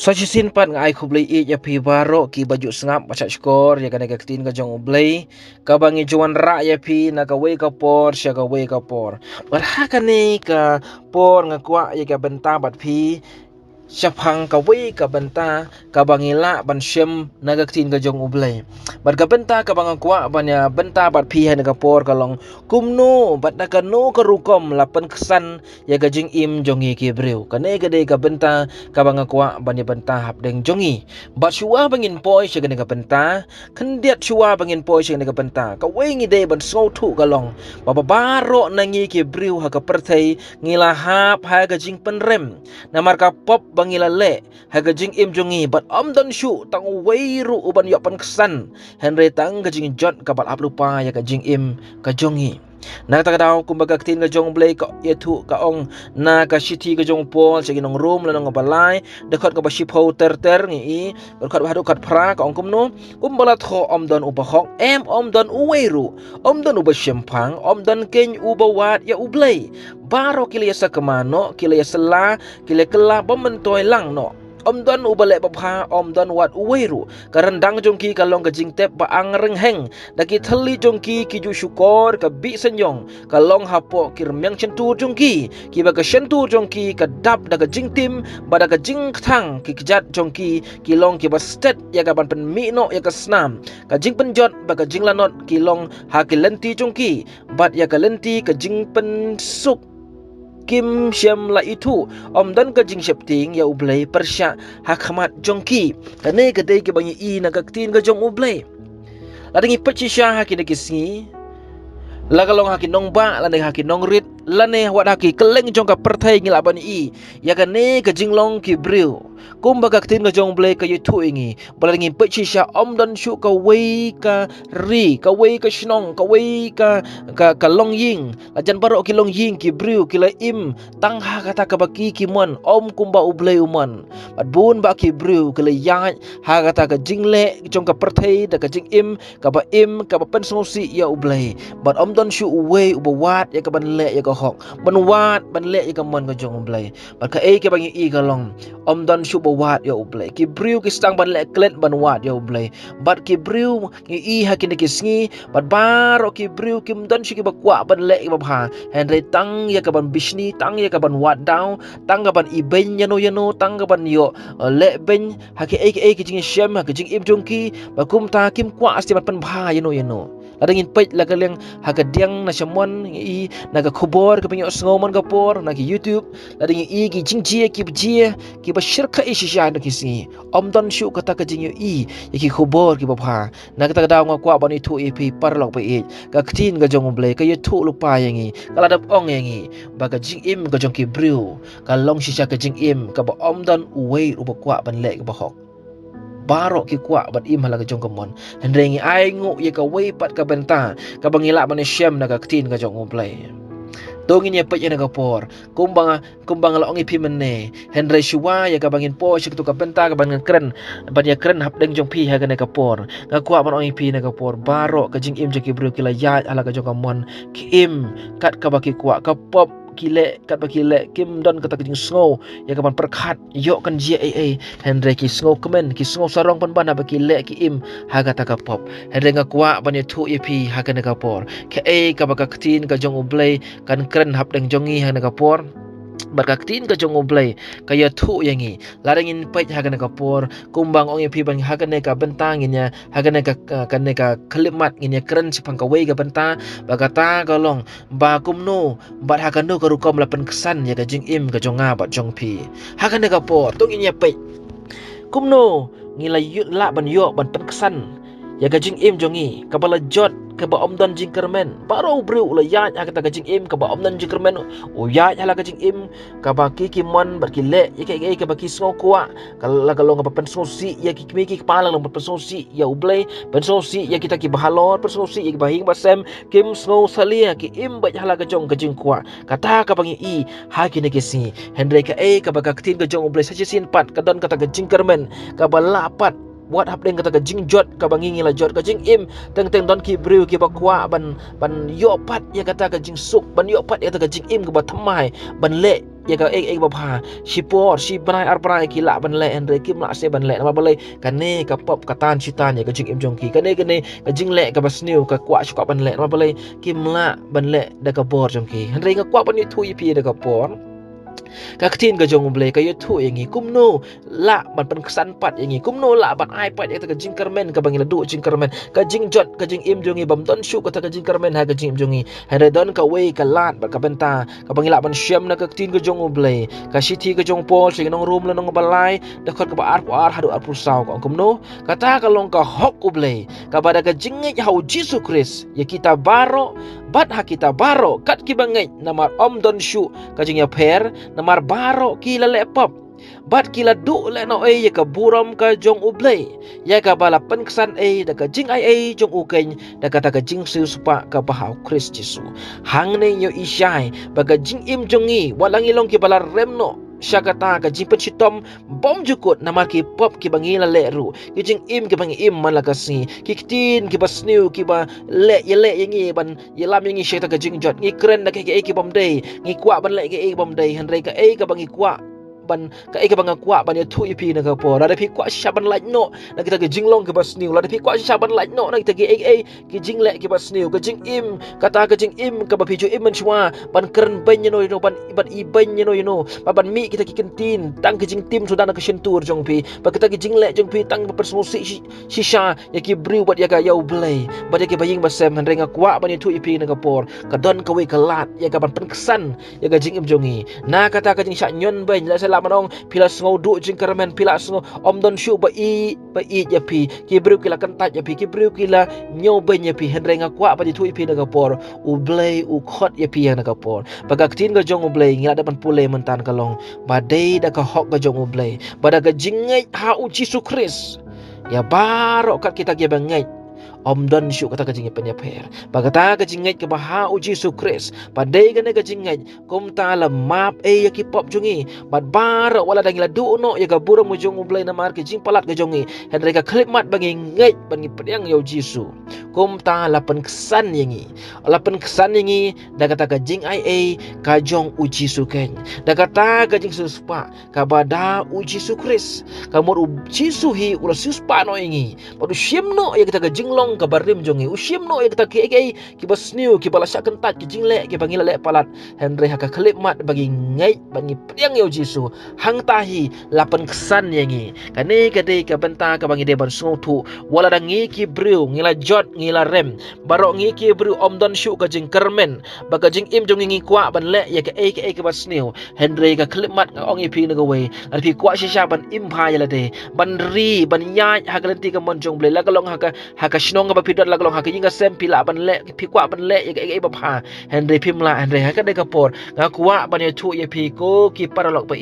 Sajisin pat ngai khublei I ya pi baro ki baju sngap baca skor ya kana kaktin ka jong ublei ka bangi juan ra ya pi na ka we ka por sya ka we ka por barha kane ka por ngakwa ya ka benta bat pi syafang ka we ka benta ka bangila ban syem na kaktin ka jong ublei bat ka benta ka bangakwa banya benta bat pi na ka por ka long kumno bat na ka no ka rukom lapan kesan ya ka jing im jongi ki breu kane ka de ka benta ka bangakwa banya benta hap deng jongi bat syua bangin poi sya ka benta kendiat syua bangin poi sya ka benta ka we ngi de ban so thu ka long baba baro na ngi ki breu ha ka perthai ngila hap ha ka jing penrem na mar ka pop bangila le ha ka jing im jongi bat om don shu tang we ru uban yo pan kesan henry tang ka jing jot ka bat ap lupa ya ka jing im ka jongi na ta daw kumbaga tin ka jong blay ka yetu ka ong na ka city ka jong pol sa ginong room la ng balay dekot ka ba ship ho ter ngi berkat ba kat pra ka ong kumno kumbala tho om don ubahok om don uweru om don uba syempang om don ken ubawat ya ublay baro kila sa kamano kila sela kila kela bementoy lang no om don ubale babha om don wat uweru karendang jongki kalong ka jingtep ba ang rengheng daki thali jongki ki ju syukor ka bi senyong kalong hapo kirmyang centur jongki ki ba ka centur jongki ka dap da ka jingtim ba da ka jingthang ki kjat jongki ki long ki ba stet ya ka ban pen mi no ya ka snam ka jing penjot ba ka jinglanot ki long ha ki lenti jongki bat ya ka lenti ka jing pen suk Kim Syam la itu om dan ka jing septing ya ublay persya hakmat jongki kane ka dei ke bangi I na kaktin ka jong ublay ladingi pechisya hakin kisngi lagalong hakin nong ba lane hakin nong rit lane wat haki keleng jong ka perthai ngila bani I ya kane ka jinglong ki breu kumba kaktin ka jong blay ka yitu ingi baladingi pechisya om dan shu ka wei ka ri ka wei ka shnong ka wei ka long ying lajan baro ki long ying ki breu ki la im tang ha kata ka baki ki mon om kumba ublay umon bat bun ba ki breu ki la yang ha kata ka jingle jong ka perthai da ka jing im ka ba pen sosi ya ublay bat om don shu wei ubawat ya ka ban le ya ka hok ban wat ban le ya ka mon ka jong ublay bat ka ke bangi I ka long om don shu bawat ya ublay ki breu ki stang ban le klet ban wat ya ublay bat ki breu ngi I hakin ki sngi bat baro ki breu kim don shu ki bakwa ban le ki babha henry tang ya ka ban bishni tang ya ka ban wat daw tang ka ban I ben yano tang ka ban yo le ben haki ki jing shem ha ki jing im jongki bakum ta kim kwa asti ban pen bha yano ladangin pej la kaleng hakadiang na syamon I na ka khobor ka penyo sngoman ka por na ki YouTube ladangin I ki jingji ki bjie ki ba shirka I shisha na ki si om don shu kata ka jingyo I ki khobor ki babha na kata daw nga kwa bani thu ip parlok pa I ka ktin ka jong blay ka yetu lupa yangi kala dap ong yangi ba ka jing im ka jong ki brew ka long shisha ka jing im ka ba om don uwei uba kwa ban le ka ba hok baro ki kwa bat im halaga jong kamon hendrengi ai ngu ye ka wei pat ka benta ka bangila ban syam na ka ktin ka jong ublay dongin ya pet ya na ka por kumbang la ongi pi menne hendre shua ya ka bangin po shik tu ka benta ka bangin kren ban ya kren hap deng jong pi ha ka na ka por ka kwa ban ongi pi na ka por baro ka jing im jaki bro kila ya halaga jong kamon ki im kat ka baki kwa ka pop kile kat baki le kim don kata jing snow ya kapan perkhat yo kan jia Henry ki snow kemen ki snow sarong pan bana baki le ki im ha kata ka pop Henry nga kwa ban tu ep ha kan ka por ke ka baka ktin ka jong ublay kan kren hap deng jongi ha ka por bakaktin ka jong ublay kaya tu yangi larangin pait hagan ka por kumbang ong pi bang hagan ka bentangin ya hagan ka kalimat nginya keren sipang ka wei ka benta bagata galong ba kumno bat hagan no ka rukom lapan kesan ya ka jing im ka jonga bat jong pi hagan ka por tungin ya pait kumno ngila yut la ban yo ban pen kesan ya ka jing im jongi ka bala jot ka ba om don jing kermen baro breu la ya kata ka jing im ka ba om don jing kermen o ya hala ka jing im ka ba ki mon bar ki le ya ka ba ki so kwa ka la ka long ka pen so si ya ki ki kepala long pen so si ya ublay pen so si ya kita ki bahalor pen so si ya ki bahing basem kim snow salia ki im ba hala ka jong ka jing kwa kata ka bangi I ha ki ne ki si Henry ka ka ba ka tin ka jong ublay sa sin pat ka don kata ka jing kermen ka ba lapat buat hap deng kata ka jing jot ka bangi ngila jot ka jing im teng don ki briu ki ba kwa ban yo pat ya kata ka jing suk ban yo pat ya kata ka jing im ka ba thamai ban le ya ka ek ba pha si por si banai ar banai ki la ban le andre kim la se ban le ma balai kane ka pop katan sitan ya ka jing im jong ki kane ka jing le ka basniu ka kwa shukwa ban le ma balai kim la ban le da ka bor jong ki andre nga kwa ban yu thu yi pi da ka por ka ktin ka jong ble ka yotu yangi kumno la ban pen kesan pat yangi kumno la ban ai pat ya ka jing kermen ka bangila du jing kermen ka jing jot ka jing im jongi bam don shu ka ka jing kermen ha ka jing im jongi ha don ka we ka lat ba ka benta ka bangila ban syam na ka ktin ka jong ble ka siti ka jong pol sing nong room la nong balai da khot ka ba ar hadu ar pusau ka kumno kata ka long ka hok ble ka bada ka jing hau Jesus Christ ya kita baro bat ha kita baro kat ki bangai namar om don shu ka jing ya per namar baro kila lepop bat kila du le no ya ka buram ka jong ublay ya ka balapan kesan da ka jing ai jong ukeng da kata ka jing su supa ka bahau Christ Jesu hang ne yo isyai baga jing im jongi walang ilong ki balar remno syakata ka jing pensitom bom jukut namar ki pop ki bangila le ru ki jing im ki bangi im malakasi ki kitin ki basniu ki ba le yangi ban yelam yangi syata ka jing jot ngi kren da ki bom day ngi kwa ban le ki bom day hanre ka ka bangi kwa ban ka ika banga kwa ban ya thu ipi na ka po la pi kwa shaban like no na kita ke jinglong ke bas niu la pi kwa shaban like no na kita ke ki jingle ke bas niu ke jing im kata ke jing im ka ba pi ju im chwa ban kern ben no ban i ben no ban mi kita ki kentin tang ke jing tim sudah na ke sentur jong pi ba kita ke jingle jong pi tang persmusi shisha ya ki briu bat ya ka yau blay ba ya ke baying basem han renga kwa ban ya thu ipi na ka por ka don ka we ka lat ya ka ban pen kesan ya ka jing im jongi na kata ke jing sha nyon ben la manong pila sngo du jing kermen pila sngo om don shu ba i ya pi ki briu kila kentat ya pi ki briu kila nyo ben ya pi henre nga kwa pa di thui pi na kapor u blay u khot ya pi na kapor baga ktin ga jong u blay ngila dapan pule mentan kalong badai da ka hok ga jong u blay bada ga jingai ha u Jesus Christ ya baro kat kita ge bangai om don shu kata ka jingai pen ya per bagata ka jingai ke baha u Jesus Christ padai ga ne ka jingai kum ta la map ya ki pop jungi bad bar wala dangila du no ya ga buro mo jong ublay na mar ke jing palat ga jongi henre ka klip mat bangi ngai bangi pedang yo Jesus kum ta la pen kesan yangi da kata ka jing ai ka jong u Jesus ken da kata ka jing suspa ka bada u Jesus Christ ka mor u Jesus hi ula suspa no yangi padu syem no ya kita ka jinglong ka barim jongi usyem no ya kita ki basniu ki balasya kentat ki jingle ki bangila le palat henre haka klip mat bagi ngai bangi pedang yo Jesus hang tahi lapan kesan yangi kane kade ka benta ka bangi deban sungu wala dangi ki briu ngila jot ngila rem baro ngi ki briu om don shu ka jing kermen baga jing im jongi ngi kwa ban le ya ka basniu henre ka klip mat ka ong ipi na gawe ar pi kwa shisha ban im pha ya lade ban ri ban ya hagalenti ka mon jong ble la kalong haka shnong ba pidot la kalong haka yinga sem pila ban le pi kwa ban le ya ka ba pha henre pimla henre haka de ka por nga kwa ban ya thu ya pi ko ki para lok ba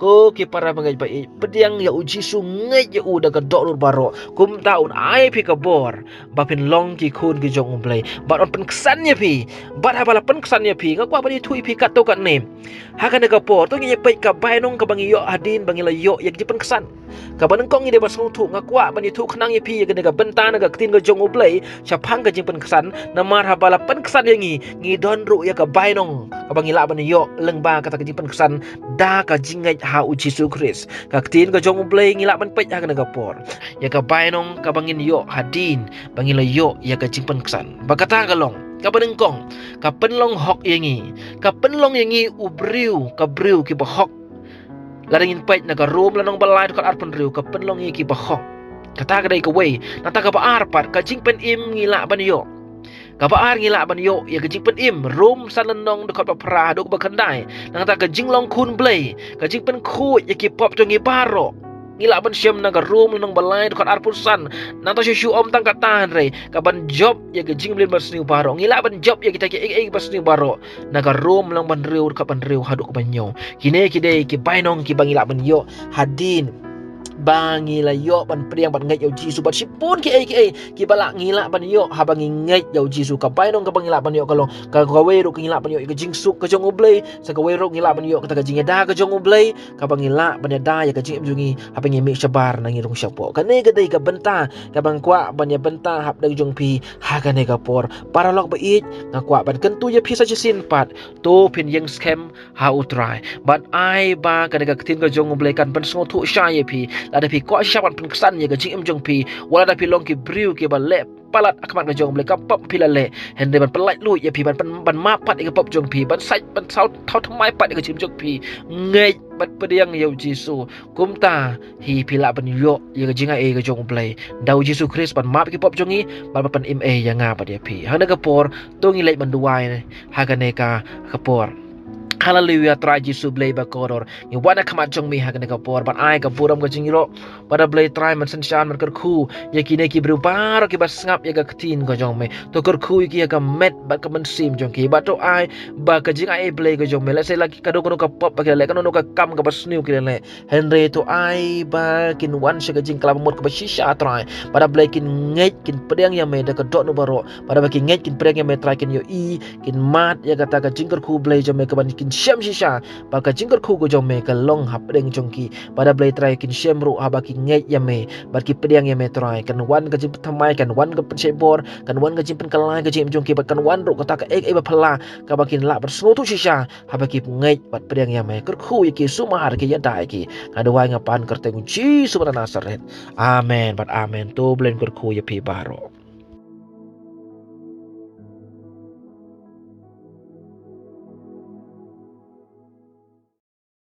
ko ki para mangai ba pediang ya uji su ngai ya u daga dok baro kum taun ai pi ka bor ba pin long ki khun ki jong umblai ba on pen kesan ya pi ba ha bala pen kesan ya pi nga kwa ban ya thu pi kat to kat ne haka de ka por to ngi pe ka bai nong ka bangi yo adin bangi la yo ya ji pen kesan ka ban kong ngi de ba sung thu nga kwa ban ya thu khnang ya pi ya ga benta na ga tin ga jong umblai chapang ka jing pen kesan na mar ha bala pen kesan ya ngi don ru ya ka bai nong ka bangi la ban yo leng ba kata ka jing pen kesan da ka jingai ha u Jesus Christ ka tin ka jong umblai ngila ban pet ha ka por ya ka bai nong ka bangin yo hadin bangila yo ya ka jing pen kesan ba kata ka long ka penengkong ka penlong hok yangi ubriu ka briu ki ba hok laringin pet na ka rom lanong balai ka arpan riu ka penlong ki ba hok kata ka dai ka way nata ka ba arpat ka jing pen im ngila ban yo kabaar ngila ban yo ya ka jing pen im rom sananong de ba pra do ba kandai nang ta ka jing long kun blay ka jing pen khu ya ki pop to ngi baro ngila ban syam na ka rom nang balai de arpun san nang ta shu om tang katan re ka ban job ya ka jing blen basniu baro ngila ban job ya kita ki basniu baro na ka rom lang ban riu ka ban riu hadu ka ban yo kine ki dei ki bainong ki bangila ban yo hadin bangi la yo ban priang ban ngai yo jisu bat sipun ki balak ngila ban yo ha bangi ngai yo jisu ka pai nong ka bangila ban yo kalong ka we ro ngila ban yo ka jingsuk ka jong ublei sa ka we ro ngila ban yo ka jing da ka jong ublei ka bangila ban da ya ka jing jungi ha bangi mi sabar nangi rong syapo ka ne ka dei ka benta ka bang kwa ban ya benta hap dang jong pi ha ka ne ka por para lok ba it nga kwa ban kentu ya pi sa sin pat to pin yang scam ha utrai but ai ba ka ne ka tin ka jong ublei kan ban so thu sha ye pi ada pi ko syapan pen kesan ye gajing em jong pi wala da pi long ki briu ki ba le palat akmat ga jong le ka pap pi la le hende ban pelai lu ye pi ban mapat ga pap jong pi ban sai ban sau thau thamai pat ga jim jong pi ngej bat pediang ye jisu kumta hi pi la ban yo ye gajing ai ga jong play dau jisu kris ban map ki pap jongi ban pan im e ya nga pa dia pi handa ga por tongi le ban duai ha ga ne ka por Hallelujah, try Jisu blay ba koror. Ni wana kamat jong mi hagan ka por ban ai ka puram ka jingiro. Pada blay try man senshan man kerku. Ya kine ki berubah ki bas ngap ya ka ketin ka jong me. To kerku ki ya ka met ba ka mensim jong ki. Ba to ai ba ka jing ai blay ka jong me. Let's say lagi kado ka pop ba ki le kano ka kam ka bas new ki le. Henry to ai ba kin wan sha ka jing kala mot ka ba shisha try. Pada blay kin ngai kin pedang ya me da ka dot no baro. Pada ba kin ngai kin pedang ya me try kin yo i kin mat ya kata ka jing kerku blay jong me ka ban kin syam shisha baka jingkar ku go jong me ka long hap deng jongki pada blay try kin syam ru habaki ngai ya me barki pedang ya me try kan wan ka jim thamai kan wan ka pen bor kan wan ka jim pen kalai ka jim jongki kan wan ru ka ta ka ek ba phala ka bakin la ber snotu shisha habaki ngai bat pedang ya me ker khu ki sumahar ki ya dai ki kadawai ngapan kerteng ji subhana nasaret amen bat amen to blen ker khu ya pi baro